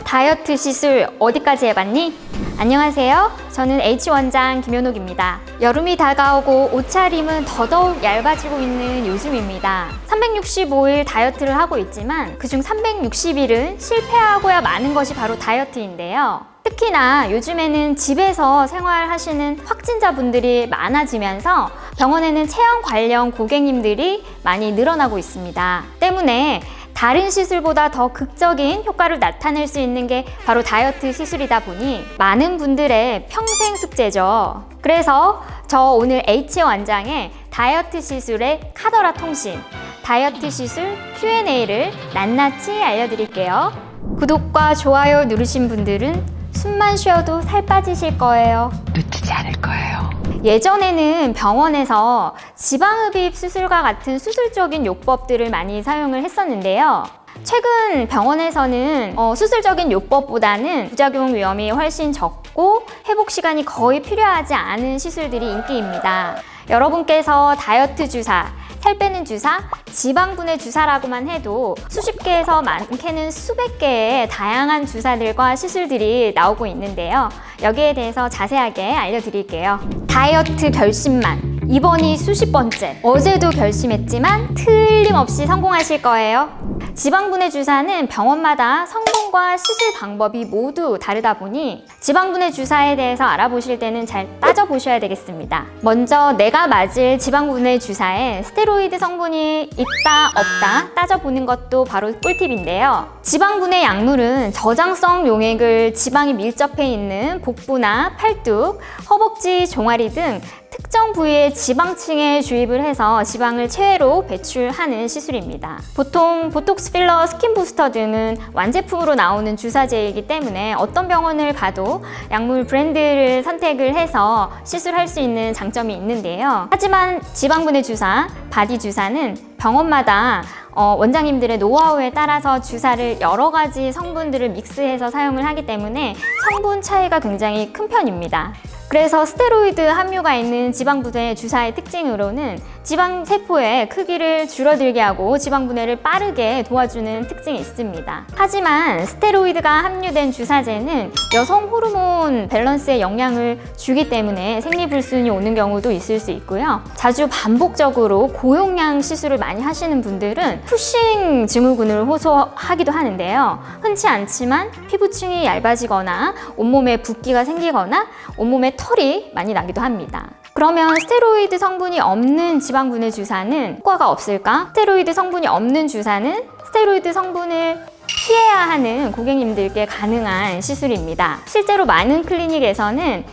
다이어트 시술 어디까지 해봤니? 안녕하세요. 저는 H원장 김현옥입니다. 여름이 다가오고 옷차림은 더더욱 얇아지고 있는 요즘입니다. 365일 다이어트를 하고 있지만 그중 360일은 실패하고야 마는 것이 바로 다이어트인데요. 특히나 요즘에는 집에서 생활하시는 확진자분들이 많아지면서 병원에는 체형 관련 고객님들이 많이 늘어나고 있습니다. 때문에 다른 시술보다 더 극적인 효과를 나타낼 수 있는 게 바로 다이어트 시술이다 보니 많은 분들의 평생 숙제죠. 그래서 저 오늘 H원장의 다이어트 시술의 카더라 통신, 다이어트 시술 Q&A를 낱낱이 알려드릴게요. 구독과 좋아요 누르신 분들은 숨만 쉬어도 살 빠지실 거예요. 놓치지 않을 거예요. 예전에는 병원에서 지방흡입 수술과 같은 수술적인 요법들을 많이 사용을 했었는데요. 최근 병원에서는 수술적인 요법보다는 부작용 위험이 훨씬 적고 회복 시간이 거의 필요하지 않은 시술들이 인기입니다. 여러분께서 다이어트 주사, 살 빼는 주사, 지방분해 주사라고만 해도 수십 개에서 많게는 수백 개의 다양한 주사들과 시술들이 나오고 있는데요. 여기에 대해서 자세하게 알려드릴게요. 다이어트 결심만, 이번이 수십 번째. 어제도 결심했지만 틀림없이 성공하실 거예요. 지방분해 주사는 병원마다 성분과 시술 방법이 모두 다르다 보니 지방분해 주사에 대해서 알아보실 때는 잘 따져보셔야 되겠습니다. 먼저 내가 맞을 지방분해 주사에 스테로이드 성분이 있다 없다 따져보는 것도 바로 꿀팁인데요. 지방분해 약물은 저장성 용액을 지방이 밀접해 있는 복부나 팔뚝, 허벅지, 종아리 등 특정 부위의 지방층에 주입을 해서 지방을 체외로 배출하는 시술입니다. 보통 보톡스 필러, 스킨 부스터 등은 완제품으로 나오는 주사제이기 때문에 어떤 병원을 가도 약물 브랜드를 선택을 해서 시술할 수 있는 장점이 있는데요. 하지만 지방분해 주사, 바디 주사는 병원마다 원장님들의 노하우에 따라서 주사를 여러 가지 성분들을 믹스해서 사용을 하기 때문에 성분 차이가 굉장히 큰 편입니다. 그래서 스테로이드 함유가 있는 지방분해 주사의 특징으로는 지방세포의 크기를 줄어들게 하고 지방분해를 빠르게 도와주는 특징이 있습니다. 하지만 스테로이드가 함유된 주사제는 여성 호르몬 밸런스에 영향을 주기 때문에 생리불순이 오는 경우도 있을 수 있고요. 자주 반복적으로 고용량 시술을 많이 하시는 분들은 푸싱 증후군을 호소하기도 하는데요. 흔치 않지만 피부층이 얇아지거나 온몸에 붓기가 생기거나 온몸에 털이 많이 나기도 합니다. 그러면 스테로이드 성분이 없는 지방분해 주사는 효과가 없을까? 스테로이드 성분이 없는 주사는 스테로이드 성분을 피해야 하는 고객님들께 가능한 시술입니다. 실제로 많은 클리닉에서는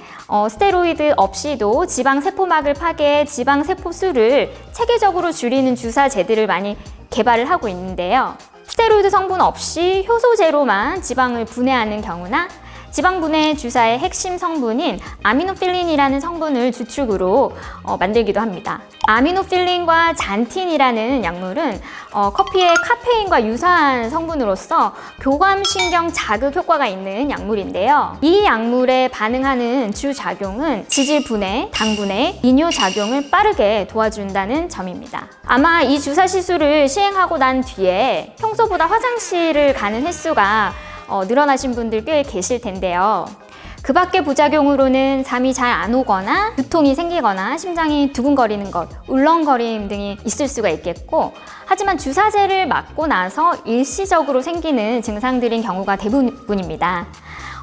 스테로이드 없이도 지방세포막을 파괴해 지방세포 수를 체계적으로 줄이는 주사제들을 많이 개발을 하고 있는데요. 스테로이드 성분 없이 효소제로만 지방을 분해하는 경우나 지방분해 주사의 핵심 성분인 아미노필린이라는 성분을 주축으로 만들기도 합니다. 아미노필린과 잔틴이라는 약물은 커피의 카페인과 유사한 성분으로서 교감신경 자극 효과가 있는 약물인데요. 이 약물에 반응하는 주작용은 지질 분해, 당 분해, 이뇨 작용을 빠르게 도와준다는 점입니다. 아마 이 주사 시술을 시행하고 난 뒤에 평소보다 화장실을 가는 횟수가 늘어나신 분들 꽤 계실 텐데요. 그 밖의 부작용으로는 잠이 잘 안 오거나 두통이 생기거나 심장이 두근거리는 것, 울렁거림 등이 있을 수가 있겠고, 하지만 주사제를 맞고 나서 일시적으로 생기는 증상들인 경우가 대부분입니다.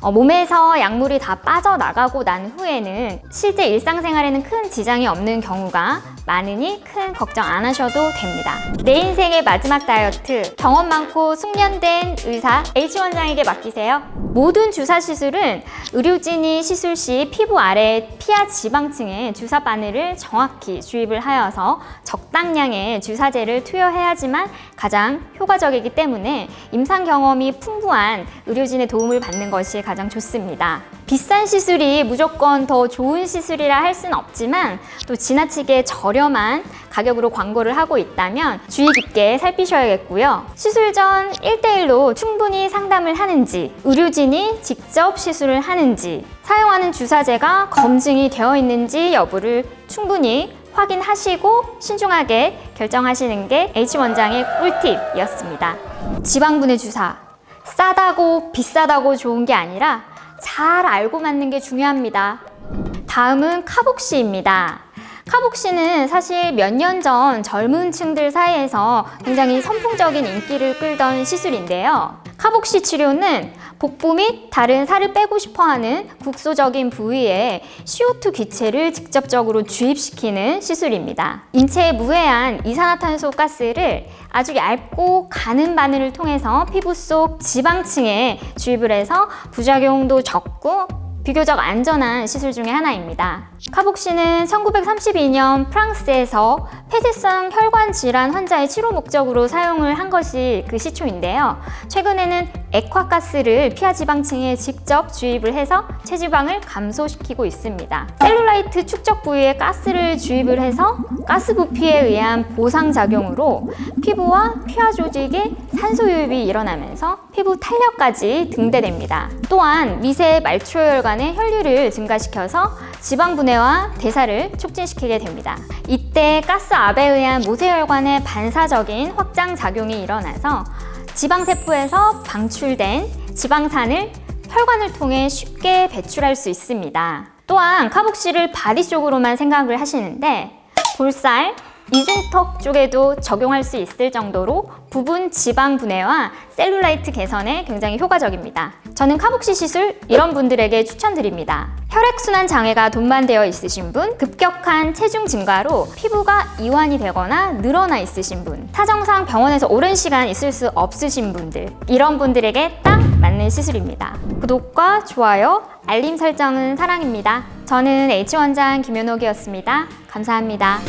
몸에서 약물이 다 빠져나가고 난 후에는 실제 일상생활에는 큰 지장이 없는 경우가 많으니 큰 걱정 안 하셔도 됩니다. 내 인생의 마지막 다이어트, 경험 많고 숙련된 의사 H원장에게 맡기세요. 모든 주사 시술은 의료진이 시술 시 피부 아래 피하 지방층에 주사 바늘을 정확히 주입을 하여서 적당량의 주사제를 투여해야지만 가장 효과적이기 때문에 임상 경험이 풍부한 의료진의 도움을 받는 것이 가장 좋습니다. 비싼 시술이 무조건 더 좋은 시술이라 할 수는 없지만 또 지나치게 저렴한 가격으로 광고를 하고 있다면 주의 깊게 살피셔야겠고요. 시술 전 1대1로 충분히 상담을 하는지, 의료진이 직접 시술을 하는지, 사용하는 주사제가 검증이 되어 있는지 여부를 충분히 확인하시고 신중하게 결정하시는 게 H원장의 꿀팁이었습니다. 지방분해 주사, 싸다고 비싸다고 좋은 게 아니라 잘 알고 맞는 게 중요합니다. 다음은 카복시입니다. 카복시는 사실 몇 년 전 젊은 층들 사이에서 굉장히 선풍적인 인기를 끌던 시술인데요. 카복시 치료는 복부 및 다른 살을 빼고 싶어하는 국소적인 부위에 CO2 기체를 직접적으로 주입시키는 시술입니다. 인체에 무해한 이산화탄소 가스를 아주 얇고 가는 바늘을 통해서 피부 속 지방층에 주입을 해서 부작용도 적고 비교적 안전한 시술 중에 하나입니다. 카복시는 1932년 프랑스에서 폐쇄성 혈관 질환 환자의 치료 목적으로 사용을 한 것이 그 시초인데요. 최근에는 액화가스를 피하 지방층에 직접 주입을 해서 체지방을 감소시키고 있습니다. 셀룰라이트 축적 부위에 가스를 주입을 해서 가스 부피에 의한 보상작용으로 피부와 피하 조직에 산소 유입이 일어나면서 피부 탄력까지 등대됩니다. 또한 미세 말초혈관의 혈류를 증가시켜서 지방 분해와 대사를 촉진시키게 됩니다. 이때 가스압에 의한 모세혈관의 반사적인 확장 작용이 일어나서 지방세포에서 방출된 지방산을 혈관을 통해 쉽게 배출할 수 있습니다. 또한 카복시를 바디 쪽으로만 생각을 하시는데 볼살, 이중턱 쪽에도 적용할 수 있을 정도로 부분 지방 분해와 셀룰라이트 개선에 굉장히 효과적입니다. 저는 카복시 시술 이런 분들에게 추천드립니다. 혈액순환 장애가 동반되어 있으신 분, 급격한 체중 증가로 피부가 이완이 되거나 늘어나 있으신 분, 사정상 병원에서 오랜 시간 있을 수 없으신 분들, 이런 분들에게 딱 맞는 시술입니다. 구독과 좋아요, 알림 설정은 사랑입니다. 저는 H원장 김윤옥이었습니다. 감사합니다.